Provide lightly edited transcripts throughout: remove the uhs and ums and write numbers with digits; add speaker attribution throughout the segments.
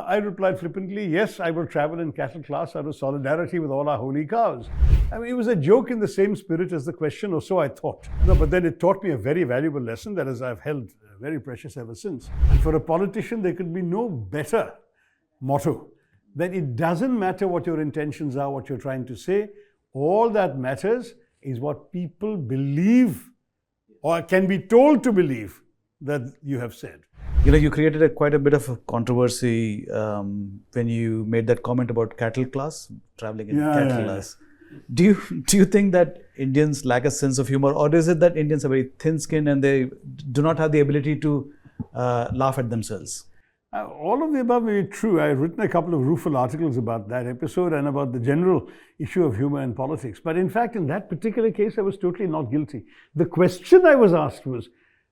Speaker 1: I replied flippantly, yes, I will travel in cattle class out of solidarity with all our holy cows. I mean, it was a joke in the same spirit as the question, or so I thought. No, but then it taught me a very valuable lesson that I've held very precious ever since. And for a politician, there could be no better motto that it doesn't matter what your intentions are, what you're trying to say. All that matters is what people believe or can be told to believe that you have said.
Speaker 2: You created quite a bit of a controversy when you made that comment about cattle class, traveling in cattle class. Do you think that Indians lack a sense of humor, or is it that Indians are very thin-skinned and they do not have the ability to laugh at themselves?
Speaker 1: All of the above may be true. I've written a couple of rueful articles about that episode and about the general issue of humor in politics. But in fact, in that particular case, I was totally not guilty. The question I was asked was,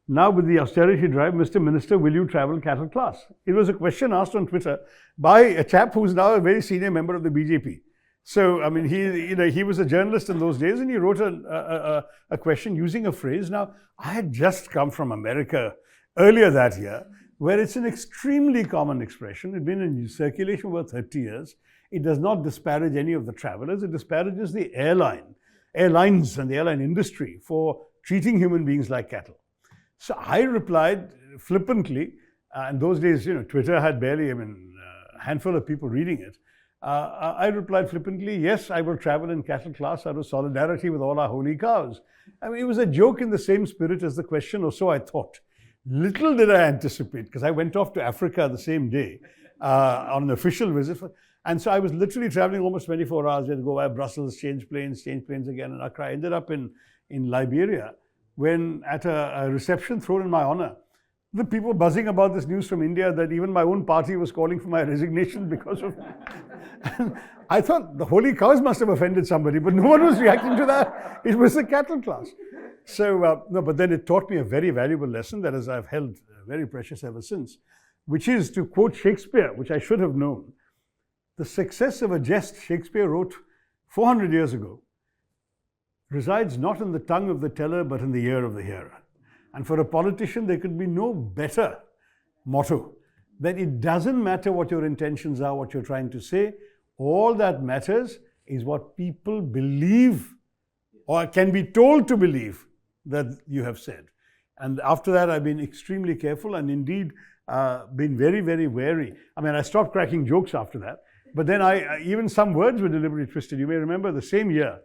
Speaker 1: now with the austerity drive, Mr. Minister, will you travel cattle class? It was a question asked on Twitter by a chap who's now a very senior member of the BJP. So, I mean, he was a journalist in those days, and he wrote a question using a phrase. Now, I had just come from America earlier that year, where it's an extremely common expression. It's been in circulation for 30 years. It does not disparage any of the travelers. It disparages the airlines and the airline industry for treating human beings like cattle. So I replied flippantly, in those days, Twitter had barely, a handful of people reading it. I replied flippantly, yes, I will travel in cattle class out of solidarity with all our holy cows. I mean, it was a joke in the same spirit as the question, or so I thought. Little did I anticipate, because I went off to Africa the same day on an official visit. And so I was literally traveling almost 24 hours. We had to go via Brussels, change planes again in Accra. I ended up in Liberia, when at a reception thrown in my honor, the people buzzing about this news from India that even my own party was calling for my resignation because of and I thought the holy cows must have offended somebody, but no one was reacting to that. It was the cattle class. So, no, but then it taught me a very valuable lesson that I've held very precious ever since, which is, to quote Shakespeare, which I should have known, the success of a jest Shakespeare wrote 400 years ago resides not in the tongue of the teller, but in the ear of the hearer. And for a politician, there could be no better motto that it doesn't matter what your intentions are, what you're trying to say. All that matters is what people believe or can be told to believe that you have said. And after that, I've been extremely careful and indeed been very, very wary. I mean, I stopped cracking jokes after that, but then even some words were deliberately twisted. You may remember the same year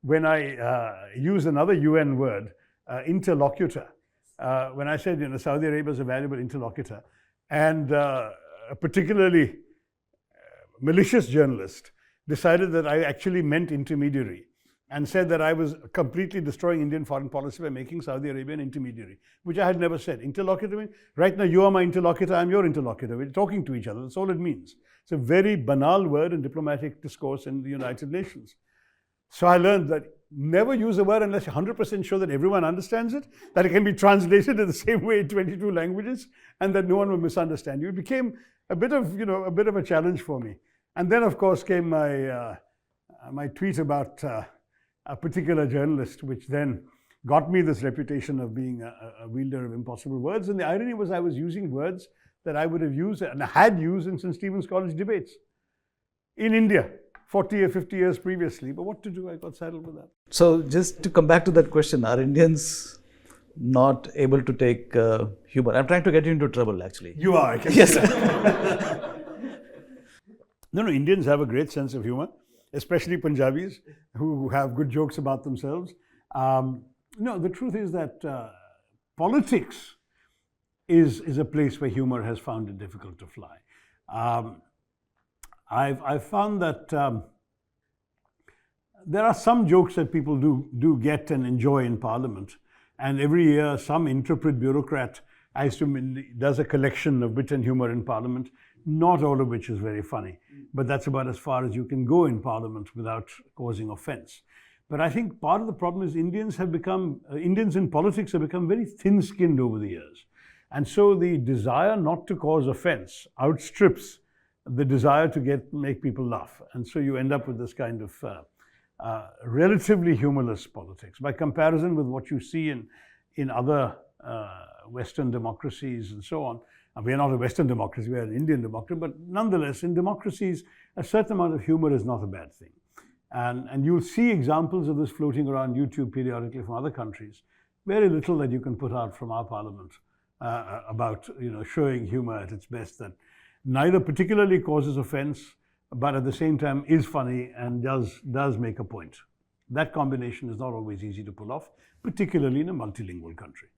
Speaker 1: when I used another UN word, interlocutor, when I said, Saudi Arabia is a valuable interlocutor. And a particularly malicious journalist decided that I actually meant intermediary, and said that I was completely destroying Indian foreign policy by making Saudi Arabia an intermediary, which I had never said. Interlocutor means, right now you are my interlocutor, I'm your interlocutor. We're talking to each other. That's all it means. It's a very banal word in diplomatic discourse in the United Nations. So I learned that never use a word unless you're 100% sure that everyone understands it, that it can be translated in the same way in 22 languages, and that no one will misunderstand you. It became a bit of a challenge for me. And then, of course, came my tweet about a particular journalist, which then got me this reputation of being a wielder of impossible words. And the irony was I was using words that I would have used and had used in St. Stephen's College debates in India 40 or 50 years previously. But what to do? I got saddled with that.
Speaker 2: So just to come back to that question, are Indians not able to take humor? I'm trying to get you into trouble, actually.
Speaker 1: You are, I can
Speaker 2: yes.
Speaker 1: see that. No, Indians have a great sense of humor, especially Punjabis, who have good jokes about themselves. No, the truth is that politics is a place where humor has found it difficult to fly. I've found that there are some jokes that people do get and enjoy in Parliament. And every year, some intrepid bureaucrat does a collection of wit and humor in Parliament, not all of which is very funny. But that's about as far as you can go in Parliament without causing offense. But I think part of the problem is Indians in politics have become very thin-skinned over the years. And so the desire not to cause offense outstrips the desire to make people laugh. And so you end up with this kind of relatively humorless politics. By comparison with what you see in other Western democracies and so on, We are not a Western democracy, we are an Indian democracy, but nonetheless, in democracies, a certain amount of humor is not a bad thing. And you'll see examples of this floating around YouTube periodically from other countries. Very little that you can put out from our parliament about showing humor at its best, that neither particularly causes offense, but at the same time is funny and does make a point. That combination is not always easy to pull off, particularly in a multilingual country.